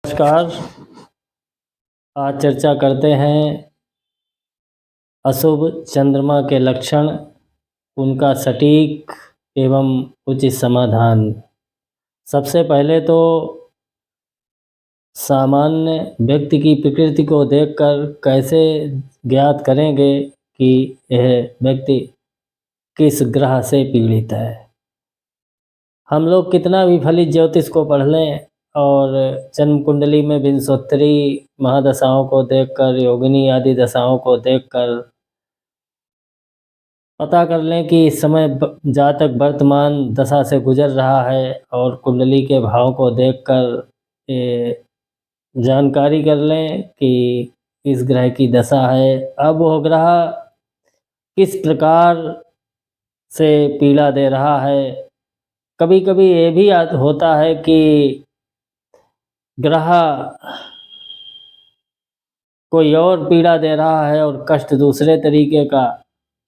नमस्कार। आज चर्चा करते हैं अशुभ चंद्रमा के लक्षण, उनका सटीक एवं उचित समाधान। सबसे पहले तो सामान्य व्यक्ति की प्रकृति को देखकर कैसे ज्ञात करेंगे कि यह व्यक्ति किस ग्रह से पीड़ित है। हम लोग कितना भी फलित ज्योतिष को पढ़ लें और जन्म कुंडली में विंशोत्तरी महादशाओं को देखकर, योगिनी आदि दशाओं को देखकर पता कर लें कि इस समय जातक वर्तमान दशा से गुजर रहा है और कुंडली के भाव को देखकर ये जानकारी कर लें कि इस ग्रह की दशा है। अब वह ग्रह किस प्रकार से पीड़ा दे रहा है। कभी कभी ये भी होता है कि ग्रह कोई और पीड़ा दे रहा है और कष्ट दूसरे तरीके का,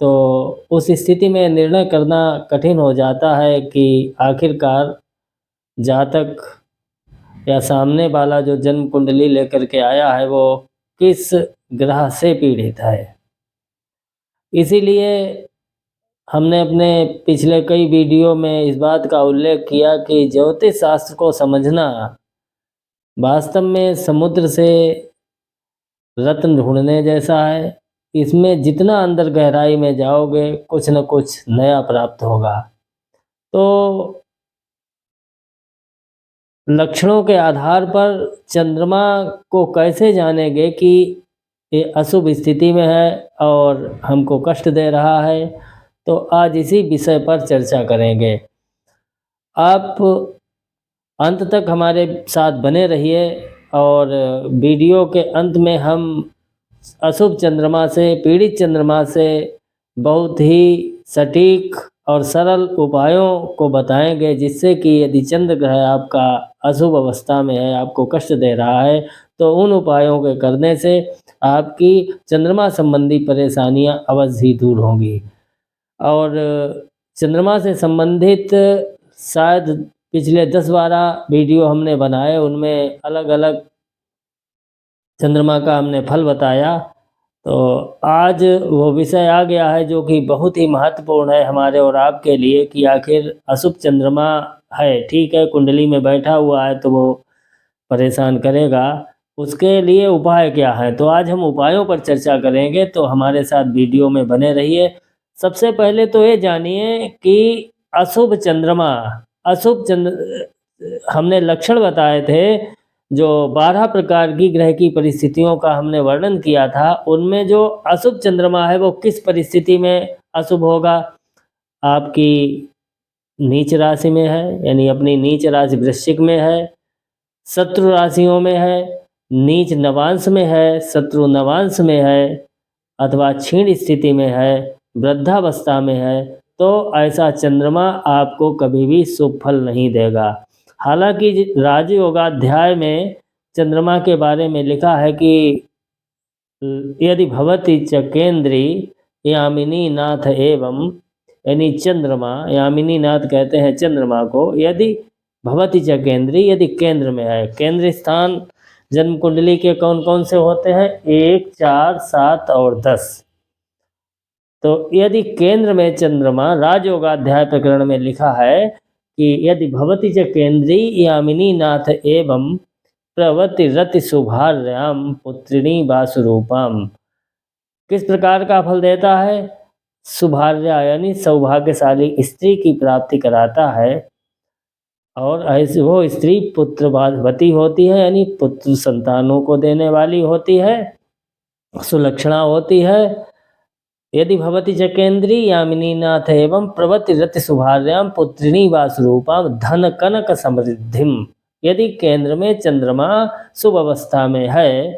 तो उस स्थिति में निर्णय करना कठिन हो जाता है कि आखिरकार जातक या सामने वाला जो जन्म कुंडली लेकर के आया है वो किस ग्रह से पीड़ित है। इसीलिए हमने अपने पिछले कई वीडियो में इस बात का उल्लेख किया कि ज्योतिष शास्त्र को समझना वास्तव में समुद्र से रत्न ढूंढने जैसा है। इसमें जितना अंदर गहराई में जाओगे कुछ न कुछ नया प्राप्त होगा। तो लक्षणों के आधार पर चंद्रमा को कैसे जानेंगे कि ये अशुभ स्थिति में है और हमको कष्ट दे रहा है, तो आज इसी विषय पर चर्चा करेंगे। आप अंत तक हमारे साथ बने रहिए और वीडियो के अंत में हम अशुभ चंद्रमा से, पीड़ित चंद्रमा से बहुत ही सटीक और सरल उपायों को बताएंगे, जिससे कि यदि चंद्र ग्रह आपका अशुभ अवस्था में है, आपको कष्ट दे रहा है, तो उन उपायों के करने से आपकी चंद्रमा संबंधी परेशानियां अवश्य ही दूर होंगी। और चंद्रमा से संबंधित शायद पिछले 10-12 वीडियो हमने बनाए, उनमें अलग अलग चंद्रमा का हमने फल बताया। तो आज वो विषय आ गया है जो कि बहुत ही महत्वपूर्ण है हमारे और आपके लिए कि आखिर अशुभ चंद्रमा है, ठीक है, कुंडली में बैठा हुआ है तो वो परेशान करेगा, उसके लिए उपाय क्या है। तो आज हम उपायों पर चर्चा करेंगे, तो हमारे साथ वीडियो में बने रहिए। सबसे पहले तो ये जानिए कि अशुभ चंद्रमा, हमने लक्षण बताए थे, जो 12 प्रकार की ग्रह की परिस्थितियों का हमने वर्णन किया था, उनमें जो अशुभ चंद्रमा है वो किस परिस्थिति में अशुभ होगा। आपकी नीच राशि में है, यानी अपनी नीच राशि वृश्चिक में है, शत्रु राशियों में है, नीच नवांश में है, शत्रु नवांश में है, अथवा क्षीण स्थिति में है, वृद्धावस्था में है, तो ऐसा चंद्रमा आपको कभी भी शुभ फल नहीं देगा। हालांकि राजयोगाध्याय में चंद्रमा के बारे में लिखा है कि यदि भवति च केंद्री यामिनी नाथ एवं, यानी चंद्रमा, यामिनी नाथ कहते हैं चंद्रमा को, यदि भवति च केंद्री, यदि केंद्र में है। केंद्र स्थान जन्म कुंडली के कौन कौन से होते हैं? 1, 4, 7 और 10। तो यदि केंद्र में चंद्रमा, राजयोगाध्याय प्रकरण में लिखा है कि यदि भवति च केंद्री यामिनी नाथ एवं प्रवति रति शुभार्याम पुत्रिणी वासुरूपम। किस प्रकार का फल देता है? शुभार्या यानी सौभाग्यशाली स्त्री की प्राप्ति कराता है, और ऐसी वो स्त्री पुत्रवती होती है, यानी पुत्र संतानों को देने वाली होती है, सुलक्षणा होती है। यदि भवति च केंद्री यामिनी नाथ एवं प्रवति रति शुभार्याम पुत्रिणी वासुरूपाम धन कनक समृद्धिम। यदि केंद्र में चंद्रमा शुभ अवस्था में है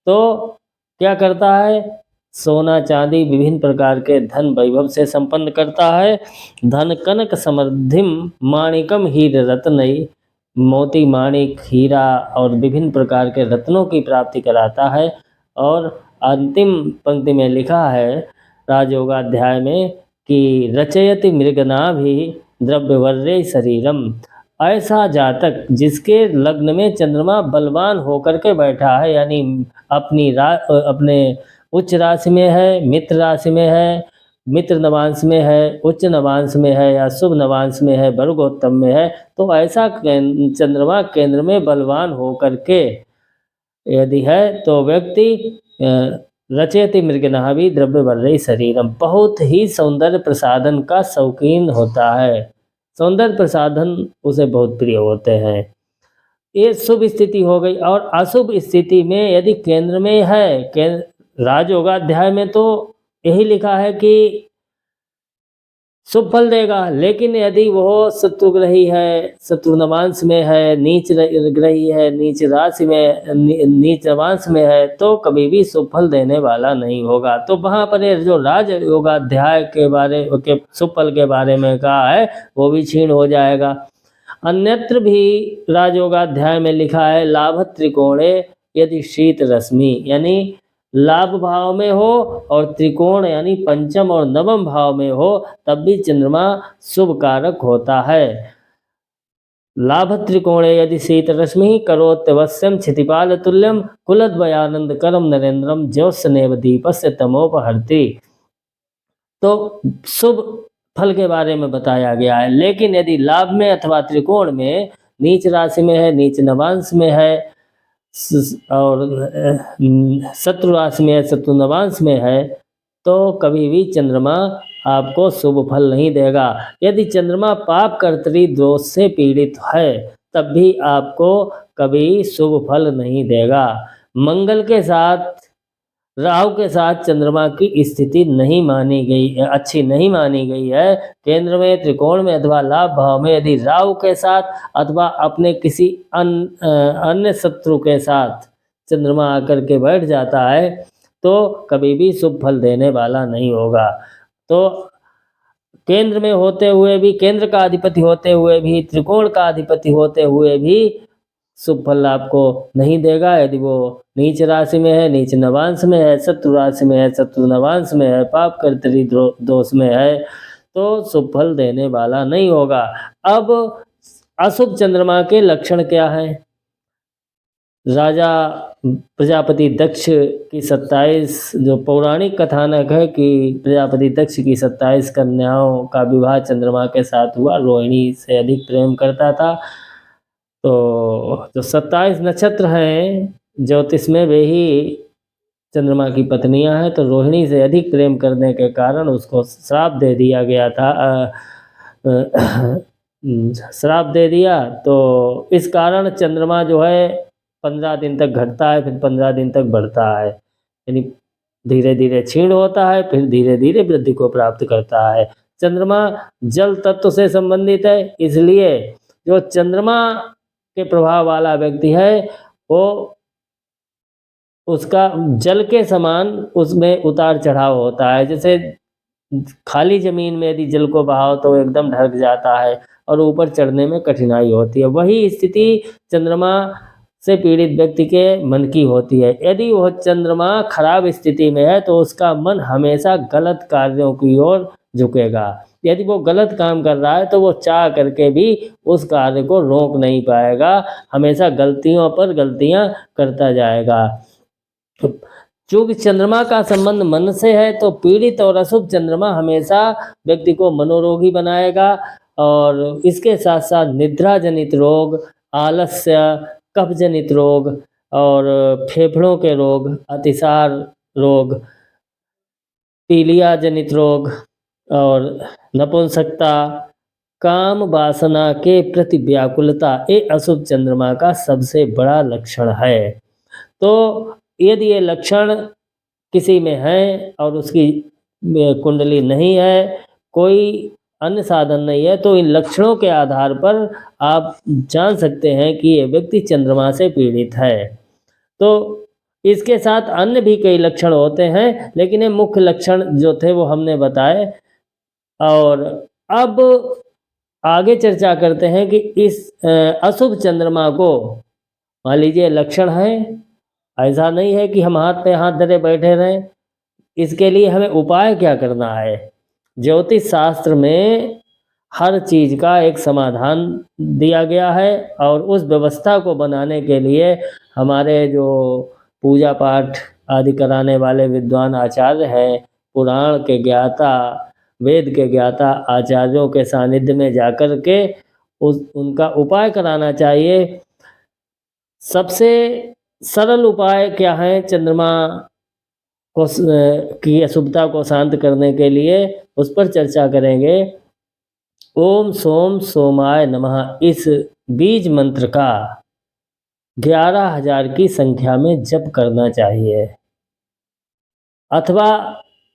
तो क्या करता है? सोना चांदी विभिन्न प्रकार के धन वैभव से संपन्न करता है। धन कनक समृद्धिम माणिकम हीर रत्नई, मोती माणिक हीरा और विभिन्न प्रकार के रत्नों की प्राप्ति कराता है। और अंतिम पंक्ति में लिखा है राजयोगाध्याय में कि रचयति मृगनाभि द्रव्यवर्रे शरीरम, ऐसा जातक जिसके लग्न में चंद्रमा बलवान होकर के बैठा है, यानी अपने उच्च राशि में है, मित्र राशि में है, मित्र नवांश में है, उच्च नवांश में है या शुभ नवांश में है, वर्गोत्तम में है, तो ऐसा चंद्रमा केंद्र में बलवान होकर के यदि है तो व्यक्ति रचयति मृगनः भी द्रव्य वर्रई शरीरम, बहुत ही सौंदर्य प्रसाधन का शौकीन होता है, सौंदर्य प्रसाधन उसे बहुत प्रिय होते हैं। ये शुभ स्थिति हो गई। और अशुभ स्थिति में यदि केंद्र में है, राजयोगाध्याय में तो यही लिखा है कि शुभ फल देगा, लेकिन यदि वह शत्रुग्रही है, शत्रु नवांश में है, नीच ग्रही है, नीच राशि में, नीच नवांश में है, तो कभी भी शुभ फल देने वाला नहीं होगा। तो वहाँ पर ये जो राजयोगाध्याय के बारे के शुभ फल के बारे में कहा है वो भी क्षीण हो जाएगा। अन्यत्र भी राजयोगाध्याय में लिखा है लाभ त्रिकोणे यदि शीत रश्मि, यानी लाभ भाव में हो और त्रिकोण यानी पंचम और नवम भाव में हो तब भी चंद्रमा शुभ कारक होता है। लाभ त्रिकोणे यदि शीत रश्मि करोत्यवश्यम क्षितिपाल तुल्यम कुलद्वयानंद करम नरेंद्रम ज्योत्सनेव दीपस्य तमोपहर्ति। तो शुभ फल के बारे में बताया गया है। लेकिन यदि लाभ में अथवा त्रिकोण में नीच राशि में है, नीच नवांश में है और शत्रु राशि में है, शत्रु नवांश में है, तो कभी भी चंद्रमा आपको शुभ फल नहीं देगा। यदि चंद्रमा पाप कर्तरी दोष से पीड़ित है तब भी आपको कभी शुभ फल नहीं देगा। मंगल के साथ राहु के साथ चंद्रमा की स्थिति नहीं मानी गई, अच्छी नहीं मानी गई है। केंद्र में, त्रिकोण में अथवा लाभ भाव में यदि राहु के साथ अथवा अपने किसी अन्य शत्रु के साथ चंद्रमा आकर के बैठ जाता है तो कभी भी शुभ फल देने वाला नहीं होगा। तो केंद्र में होते हुए भी, केंद्र का अधिपति होते हुए भी, त्रिकोण का अधिपति होते हुए भी शुभ फल आपको नहीं देगा। यदि वो नीच राशि में है, नीच नवांश में है, शत्रु राशि में है, शत्रु नवांश में है, पाप कर्तरी दोष में है, तो शुभ फल देने वाला नहीं होगा। अब अशुभ चंद्रमा के लक्षण क्या हैं? राजा प्रजापति दक्ष की 27 जो पौराणिक कथानक है कि प्रजापति दक्ष की 27 कन्याओं का विवाह चंद्रमा के साथ हुआ, रोहिणी से अधिक प्रेम करता था। तो जो 27 नक्षत्र हैं ज्योतिष में वे ही चंद्रमा की पत्नियां हैं, तो रोहिणी से अधिक प्रेम करने के कारण उसको श्राप दे दिया गया था, श्राप दे दिया। तो इस कारण चंद्रमा जो है 15 दिन तक घटता है, फिर 15 दिन तक बढ़ता है, यानी धीरे धीरे क्षीण होता है, फिर धीरे धीरे वृद्धि को प्राप्त करता है। चंद्रमा जल तत्व से संबंधित है, इसलिए जो चंद्रमा के प्रभाव वाला व्यक्ति है वो उसका जल के समान उसमें उतार चढ़ाव होता है। जैसे खाली जमीन में यदि जल को बहाओ तो एकदम ढक जाता है और ऊपर चढ़ने में कठिनाई होती है, वही स्थिति चंद्रमा से पीड़ित व्यक्ति के मन की होती है। यदि वह चंद्रमा खराब स्थिति में है तो उसका मन हमेशा गलत कार्यों की ओर झुकेगा। यदि वो गलत काम कर रहा है तो वो चाह करके भी उस कार्य को रोक नहीं पाएगा, हमेशा गलतियों पर गलतियां करता जाएगा। चूंकि चंद्रमा का संबंध मन से है तो पीड़ित और अशुभ चंद्रमा हमेशा व्यक्ति को मनोरोगी बनाएगा और इसके साथ साथ निद्रा जनित रोग, आलस्य, कफ जनित रोग और फेफड़ों के रोग, अतिसार रोग, पीलिया जनित रोग और नपुंसकता, काम वासना के प्रति व्याकुलता, ये अशुभ चंद्रमा का सबसे बड़ा लक्षण है। तो यदि ये लक्षण किसी में है और उसकी कुंडली नहीं है, कोई अन्य साधन नहीं है, तो इन लक्षणों के आधार पर आप जान सकते हैं कि ये व्यक्ति चंद्रमा से पीड़ित है। तो इसके साथ अन्य भी कई लक्षण होते हैं, लेकिन ये मुख्य लक्षण जो थे वो हमने बताए। और अब आगे चर्चा करते हैं कि इस अशुभ चंद्रमा को, मान लीजिए लक्षण है, ऐसा नहीं है कि हम हाथ पे हाथ धरे बैठे रहें, इसके लिए हमें उपाय क्या करना है। ज्योतिष शास्त्र में हर चीज़ का एक समाधान दिया गया है और उस व्यवस्था को बनाने के लिए हमारे जो पूजा पाठ आदि कराने वाले विद्वान आचार्य हैं, पुराण के ज्ञाता, वेद के ज्ञाता आचार्यों के सानिध्य में जाकर के उनका उपाय कराना चाहिए। सबसे सरल उपाय क्या है चंद्रमा को की अशुभता को शांत करने के लिए, उस पर चर्चा करेंगे। ओम सोम सोमाय नमः इस बीज मंत्र का 11,000 की संख्या में जप करना चाहिए, अथवा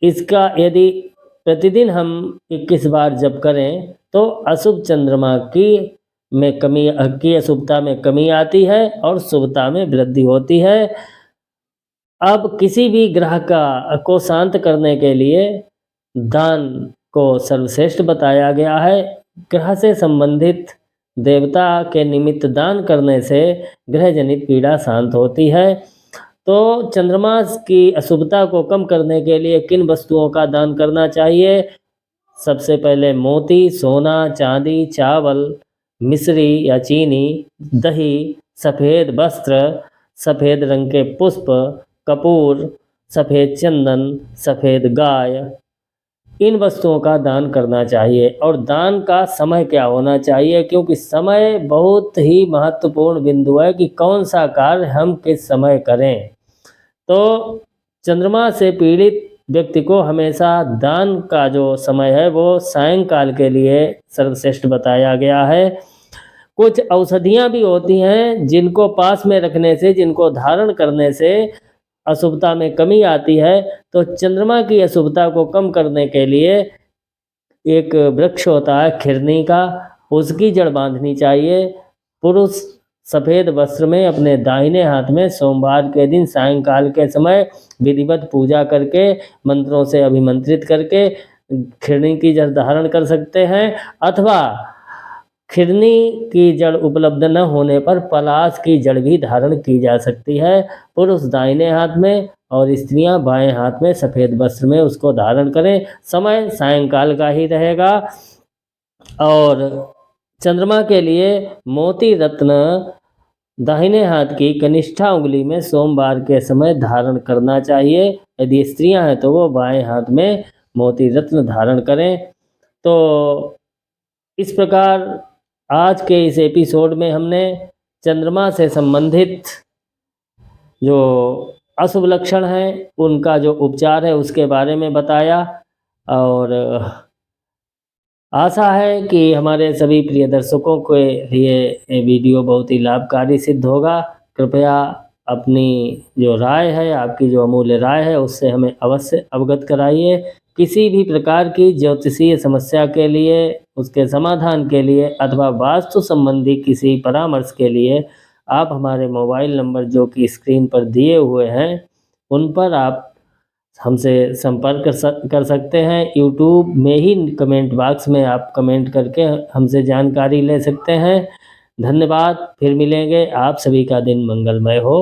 इसका यदि प्रतिदिन हम 21 बार जप करें तो अशुभ चंद्रमा की अशुभता में कमी आती है और शुभता में वृद्धि होती है। अब किसी भी ग्रह को शांत करने के लिए दान को सर्वश्रेष्ठ बताया गया है। ग्रह से संबंधित देवता के निमित्त दान करने से ग्रह जनित पीड़ा शांत होती है। तो चंद्रमा की अशुभता को कम करने के लिए किन वस्तुओं का दान करना चाहिए? सबसे पहले मोती, सोना, चांदी, चावल, मिश्री या चीनी, दही, सफ़ेद वस्त्र, सफ़ेद रंग के पुष्प, कपूर, सफ़ेद चंदन, सफ़ेद गाय, इन वस्तुओं का दान करना चाहिए। और दान का समय क्या होना चाहिए, क्योंकि समय बहुत ही महत्वपूर्ण बिंदु है कि कौन सा कार्य हम किस समय करें। तो चंद्रमा से पीड़ित व्यक्ति को हमेशा दान का जो समय है वो सायंकाल के लिए सर्वश्रेष्ठ बताया गया है। कुछ औषधियाँ भी होती हैं जिनको पास में रखने से, जिनको धारण करने से अशुभता में कमी आती है। तो चंद्रमा की अशुभता को कम करने के लिए एक वृक्ष होता है खिरनी का, उसकी जड़ बांधनी चाहिए। पुरुष सफ़ेद वस्त्र में अपने दाहिने हाथ में सोमवार के दिन सायंकाल के समय विधिवत पूजा करके मंत्रों से अभिमंत्रित करके खिरनी की जड़ धारण कर सकते हैं, अथवा खिरनी की जड़ उपलब्ध न होने पर पलाश की जड़ भी धारण की जा सकती है। पुरुष दाहिने हाथ में और स्त्रियां बाएं हाथ में सफ़ेद वस्त्र में उसको धारण करें। समय सायंकाल का ही रहेगा। और चंद्रमा के लिए मोती रत्न दाहिने हाथ की कनिष्ठा उंगली में सोमवार के समय धारण करना चाहिए। यदि स्त्रियां हैं तो वो बाएं हाथ में मोती रत्न धारण करें। तो इस प्रकार आज के इस एपिसोड में हमने चंद्रमा से संबंधित जो अशुभ लक्षण हैं उनका जो उपचार है उसके बारे में बताया, और आशा है कि हमारे सभी प्रिय दर्शकों के लिए ये वीडियो बहुत ही लाभकारी सिद्ध होगा। कृपया अपनी जो राय है, आपकी जो अमूल्य राय है, उससे हमें अवश्य अवगत कराइए। किसी भी प्रकार की ज्योतिषीय समस्या के लिए, उसके समाधान के लिए अथवा वास्तु संबंधी किसी परामर्श के लिए आप हमारे मोबाइल नंबर जो कि स्क्रीन पर दिए हुए हैं उन पर आप हमसे संपर्क कर सकते हैं। यूट्यूब में ही कमेंट बॉक्स में आप कमेंट करके हमसे जानकारी ले सकते हैं। धन्यवाद। फिर मिलेंगे। आप सभी का दिन मंगलमय हो।